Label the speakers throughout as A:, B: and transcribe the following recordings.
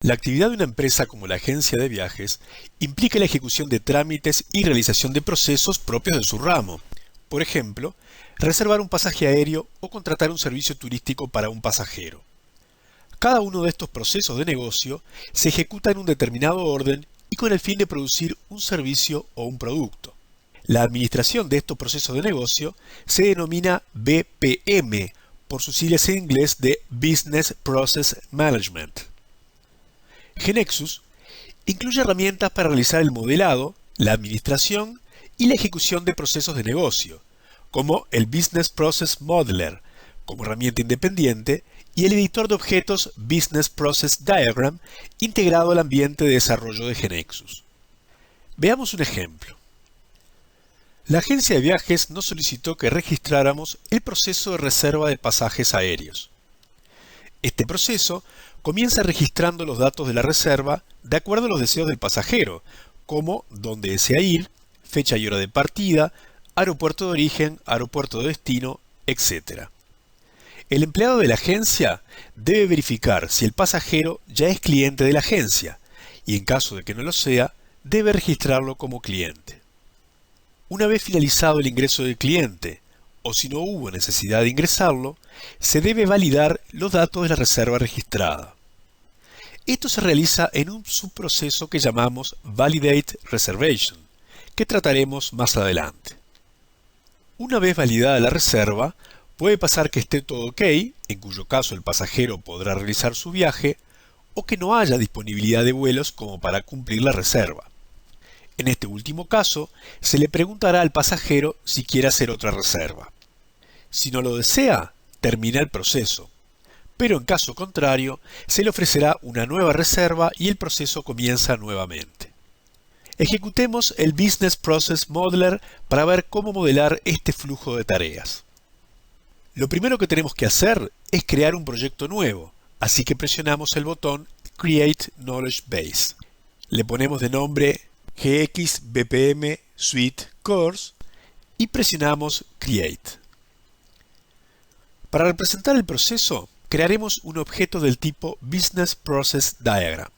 A: La actividad de una empresa como la agencia de viajes implica la ejecución de trámites y realización de procesos propios de su ramo. Por ejemplo, reservar un pasaje aéreo o contratar un servicio turístico para un pasajero. Cada uno de estos procesos de negocio se ejecuta en un determinado orden y con el fin de producir un servicio o un producto. La administración de estos procesos de negocio se denomina BPM, por sus siglas en inglés de Business Process Management. GeneXus incluye herramientas para realizar el modelado, la administración y la ejecución de procesos de negocio, como el Business Process Modeler, como herramienta independiente, y el editor de objetos Business Process Diagram, integrado al ambiente de desarrollo de GeneXus. Veamos un ejemplo. La agencia de viajes nos solicitó que registráramos el proceso de reserva de pasajes aéreos. Este proceso comienza registrando los datos de la reserva de acuerdo a los deseos del pasajero, como dónde desea ir, fecha y hora de partida, aeropuerto de origen, aeropuerto de destino, etc. El empleado de la agencia debe verificar si el pasajero ya es cliente de la agencia y en caso de que no lo sea, debe registrarlo como cliente. Una vez finalizado el ingreso del cliente, o si no hubo necesidad de ingresarlo, se debe validar los datos de la reserva registrada. Esto se realiza en un subproceso que llamamos Validate Reservation, que trataremos más adelante. Una vez validada la reserva, puede pasar que esté todo ok, en cuyo caso el pasajero podrá realizar su viaje, o que no haya disponibilidad de vuelos como para cumplir la reserva. En este último caso, se le preguntará al pasajero si quiere hacer otra reserva. Si no lo desea, termina el proceso. Pero en caso contrario, se le ofrecerá una nueva reserva y el proceso comienza nuevamente. Ejecutemos el Business Process Modeler para ver cómo modelar este flujo de tareas. Lo primero que tenemos que hacer es crear un proyecto nuevo, así que presionamos el botón Create Knowledge Base. Le ponemos de nombre GX BPM Suite Course y presionamos Create. Para representar el proceso, crearemos un objeto del tipo Business Process Diagram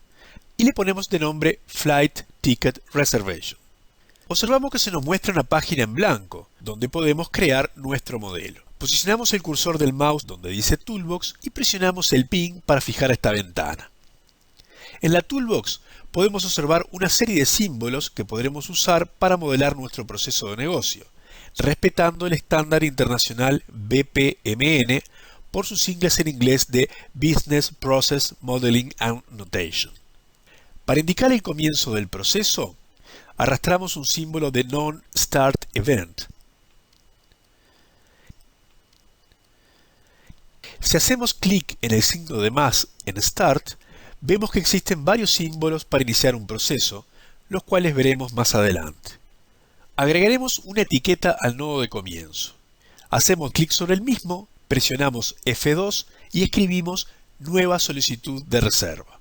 A: y le ponemos de nombre Flight Ticket Reservation. Observamos que se nos muestra una página en blanco, donde podemos crear nuestro modelo. Posicionamos el cursor del mouse donde dice Toolbox y presionamos el pin para fijar esta ventana. En la Toolbox podemos observar una serie de símbolos que podremos usar para modelar nuestro proceso de negocio, respetando el estándar internacional BPMN, por sus siglas en inglés de Business Process Modeling and Notation. Para indicar el comienzo del proceso, arrastramos un símbolo de Non-Start Event. Si hacemos clic en el signo de más en Start, vemos que existen varios símbolos para iniciar un proceso, los cuales veremos más adelante. Agregaremos una etiqueta al nodo de comienzo. Hacemos clic sobre el mismo, presionamos F2 y escribimos Nueva solicitud de reserva.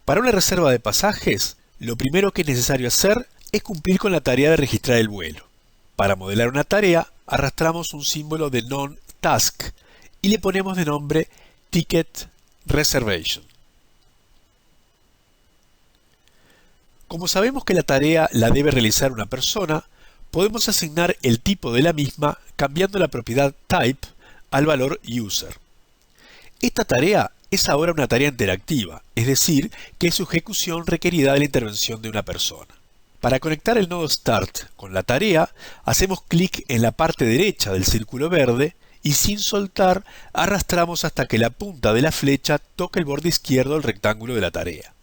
A: Para una reserva de pasajes, lo primero que es necesario hacer es cumplir con la tarea de registrar el vuelo. Para modelar una tarea, arrastramos un símbolo de Non-Task y le ponemos de nombre Ticket Reservation. Como sabemos que la tarea la debe realizar una persona, podemos asignar el tipo de la misma cambiando la propiedad Type al valor User. Esta tarea es ahora una tarea interactiva, es decir, que su ejecución requerirá de la intervención de una persona. Para conectar el nodo Start con la tarea, hacemos clic en la parte derecha del círculo verde y sin soltar arrastramos hasta que la punta de la flecha toque el borde izquierdo del rectángulo de la tarea.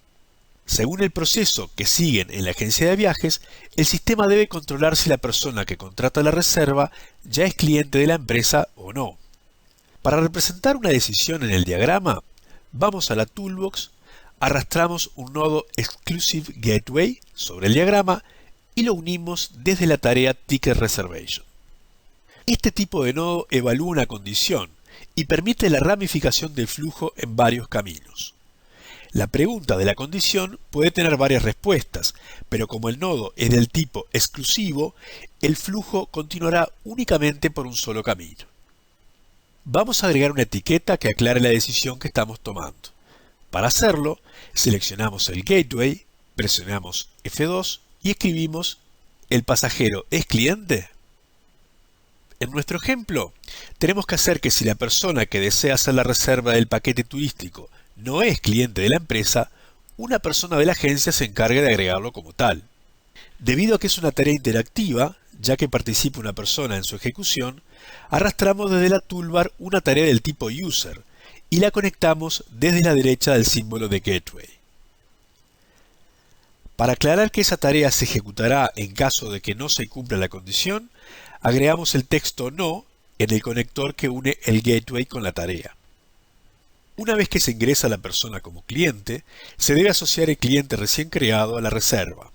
A: Según el proceso que siguen en la agencia de viajes, el sistema debe controlar si la persona que contrata la reserva ya es cliente de la empresa o no. Para representar una decisión en el diagrama, vamos a la Toolbox, arrastramos un nodo Exclusive Gateway sobre el diagrama y lo unimos desde la tarea Ticket Reservation. Este tipo de nodo evalúa una condición y permite la ramificación del flujo en varios caminos. La pregunta de la condición puede tener varias respuestas, pero como el nodo es del tipo exclusivo, el flujo continuará únicamente por un solo camino. Vamos a agregar una etiqueta que aclare la decisión que estamos tomando. Para hacerlo, seleccionamos el gateway, presionamos F2 y escribimos ¿el pasajero es cliente? En nuestro ejemplo, tenemos que hacer que si la persona que desea hacer la reserva del paquete turístico no es cliente de la empresa, una persona de la agencia se encargue de agregarlo como tal. Debido a que es una tarea interactiva, ya que participa una persona en su ejecución, arrastramos desde la toolbar una tarea del tipo user y la conectamos desde la derecha del símbolo de gateway. Para aclarar que esa tarea se ejecutará en caso de que no se cumpla la condición, agregamos el texto no en el conector que une el gateway con la tarea. Una vez que se ingresa la persona como cliente, se debe asociar el cliente recién creado a la reserva.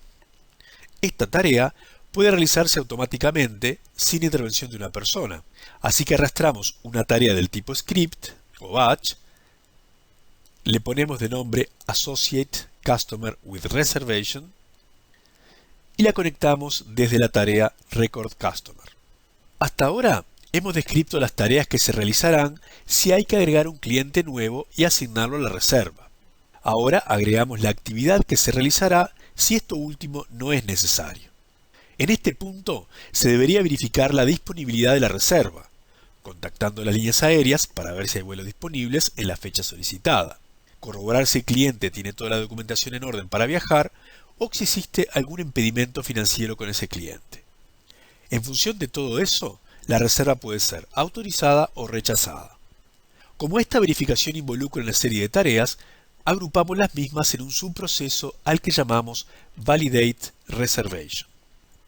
A: Esta tarea puede realizarse automáticamente sin intervención de una persona, así que arrastramos una tarea del tipo script o batch, le ponemos de nombre Associate Customer with Reservation y la conectamos desde la tarea Record Customer. Hasta ahora hemos descrito las tareas que se realizarán si hay que agregar un cliente nuevo y asignarlo a la reserva. Ahora agregamos la actividad que se realizará si esto último no es necesario. En este punto se debería verificar la disponibilidad de la reserva, contactando las líneas aéreas para ver si hay vuelos disponibles en la fecha solicitada, corroborar si el cliente tiene toda la documentación en orden para viajar o si existe algún impedimento financiero con ese cliente. En función de todo eso, la reserva puede ser autorizada o rechazada. Como esta verificación involucra una serie de tareas, agrupamos las mismas en un subproceso al que llamamos Validate Reservation.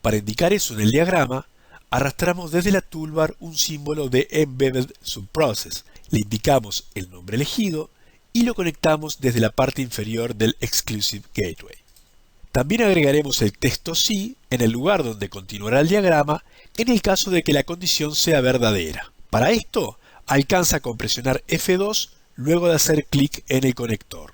A: Para indicar eso en el diagrama, arrastramos desde la toolbar un símbolo de Embedded Subprocess, le indicamos el nombre elegido y lo conectamos desde la parte inferior del Exclusive Gateway. También agregaremos el texto sí en el lugar donde continuará el diagrama en el caso de que la condición sea verdadera. Para esto, alcanza con presionar F2 luego de hacer clic en el conector.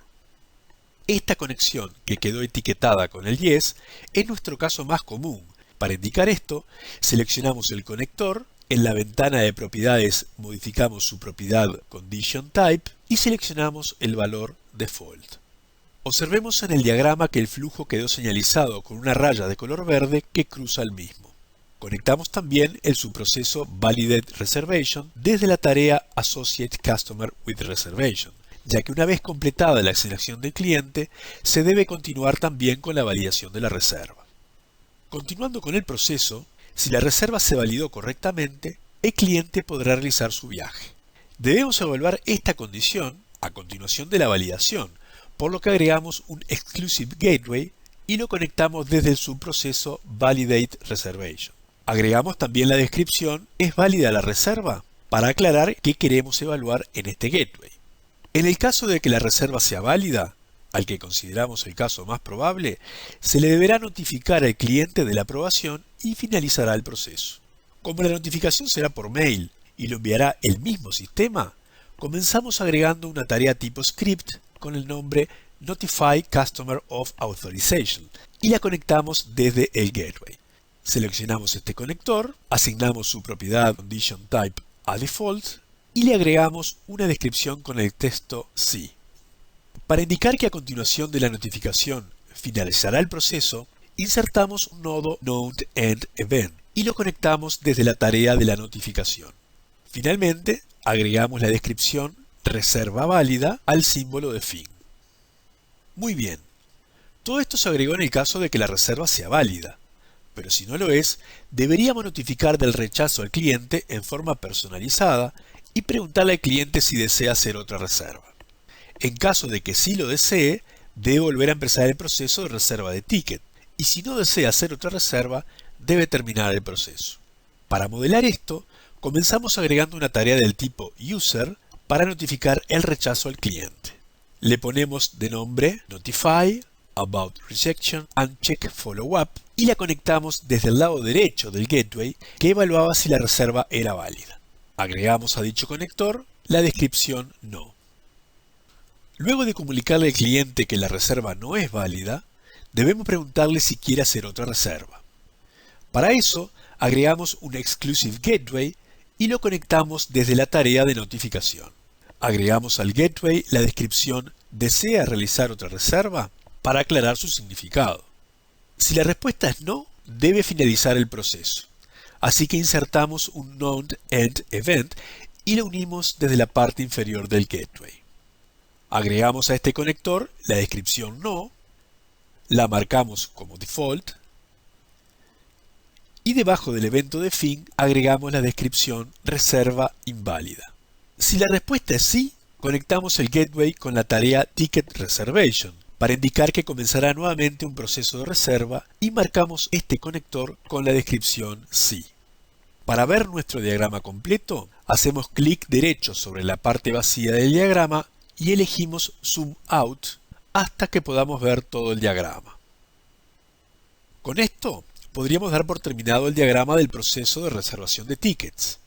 A: Esta conexión, que quedó etiquetada con el yes, es nuestro caso más común. Para indicar esto, seleccionamos el conector, en la ventana de propiedades modificamos su propiedad Condition Type y seleccionamos el valor Default. Observemos en el diagrama que el flujo quedó señalizado con una raya de color verde que cruza el mismo. Conectamos también el subproceso Validate Reservation desde la tarea Associate Customer with Reservation, ya que una vez completada la selección del cliente, se debe continuar también con la validación de la reserva. Continuando con el proceso, si la reserva se validó correctamente, el cliente podrá realizar su viaje. Debemos evaluar esta condición a continuación de la validación, por lo que agregamos un Exclusive Gateway y lo conectamos desde el subproceso Validate Reservation. Agregamos también la descripción ¿es válida la reserva? Para aclarar qué queremos evaluar en este gateway. En el caso de que la reserva sea válida, al que consideramos el caso más probable, se le deberá notificar al cliente de la aprobación y finalizará el proceso. Como la notificación será por mail y lo enviará el mismo sistema, comenzamos agregando una tarea tipo script con el nombre Notify Customer of Authorization y la conectamos desde el gateway. Seleccionamos este conector, asignamos su propiedad Condition Type a Default y le agregamos una descripción con el texto sí. Para indicar que a continuación de la notificación finalizará el proceso, insertamos un nodo NodeEndEvent y lo conectamos desde la tarea de la notificación. Finalmente, agregamos la descripción reserva válida al símbolo de fin. Muy bien, todo esto se agregó en el caso de que la reserva sea válida, pero si no lo es, deberíamos notificar del rechazo al cliente en forma personalizada y preguntarle al cliente si desea hacer otra reserva. En caso de que sí lo desee, debe volver a empezar el proceso de reserva de ticket, y si no desea hacer otra reserva, debe terminar el proceso. Para modelar esto, comenzamos agregando una tarea del tipo user para notificar el rechazo al cliente. Le ponemos de nombre Notify, About Rejection and Check Follow Up y la conectamos desde el lado derecho del gateway que evaluaba si la reserva era válida. Agregamos a dicho conector la descripción no. Luego de comunicarle al cliente que la reserva no es válida, debemos preguntarle si quiere hacer otra reserva. Para eso, agregamos un Exclusive Gateway y lo conectamos desde la tarea de notificación. Agregamos al gateway la descripción ¿Desea realizar otra reserva? Para aclarar su significado. Si la respuesta es no, debe finalizar el proceso. Así que insertamos un node-end event y lo unimos desde la parte inferior del gateway. Agregamos a este conector la descripción no, la marcamos como default y debajo del evento de fin agregamos la descripción reserva inválida. Si la respuesta es sí, conectamos el gateway con la tarea ticket reservation para indicar que comenzará nuevamente un proceso de reserva y marcamos este conector con la descripción sí. Para ver nuestro diagrama completo, hacemos clic derecho sobre la parte vacía del diagrama y elegimos Zoom Out hasta que podamos ver todo el diagrama. Con esto, podríamos dar por terminado el diagrama del proceso de reservación de tickets.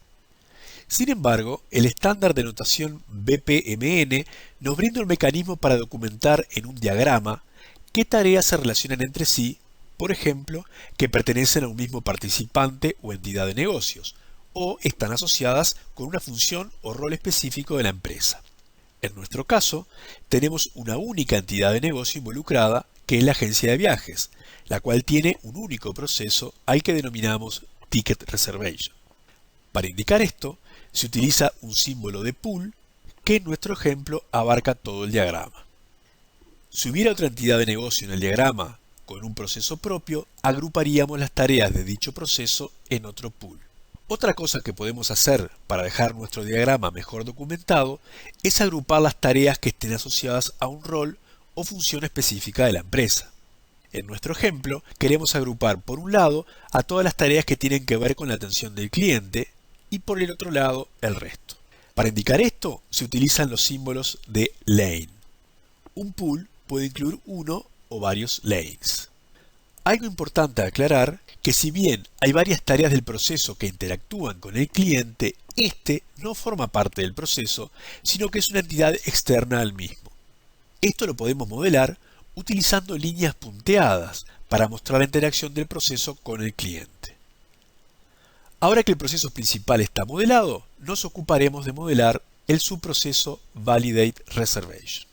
A: Sin embargo, el estándar de notación BPMN nos brinda un mecanismo para documentar en un diagrama qué tareas se relacionan entre sí, por ejemplo, que pertenecen a un mismo participante o entidad de negocios, o están asociadas con una función o rol específico de la empresa. En nuestro caso, tenemos una única entidad de negocio involucrada, que es la agencia de viajes, la cual tiene un único proceso al que denominamos Ticket Reservation. Para indicar esto, se utiliza un símbolo de pool que en nuestro ejemplo abarca todo el diagrama. Si hubiera otra entidad de negocio en el diagrama con un proceso propio, agruparíamos las tareas de dicho proceso en otro pool. Otra cosa que podemos hacer para dejar nuestro diagrama mejor documentado es agrupar las tareas que estén asociadas a un rol o función específica de la empresa. En nuestro ejemplo, queremos agrupar por un lado a todas las tareas que tienen que ver con la atención del cliente y por el otro lado el resto. Para indicar esto, se utilizan los símbolos de lane. Un pool puede incluir uno o varios lanes. Algo importante a aclarar, que si bien hay varias tareas del proceso que interactúan con el cliente, este no forma parte del proceso, sino que es una entidad externa al mismo. Esto lo podemos modelar utilizando líneas punteadas para mostrar la interacción del proceso con el cliente. Ahora que el proceso principal está modelado, nos ocuparemos de modelar el subproceso Validate Reservation.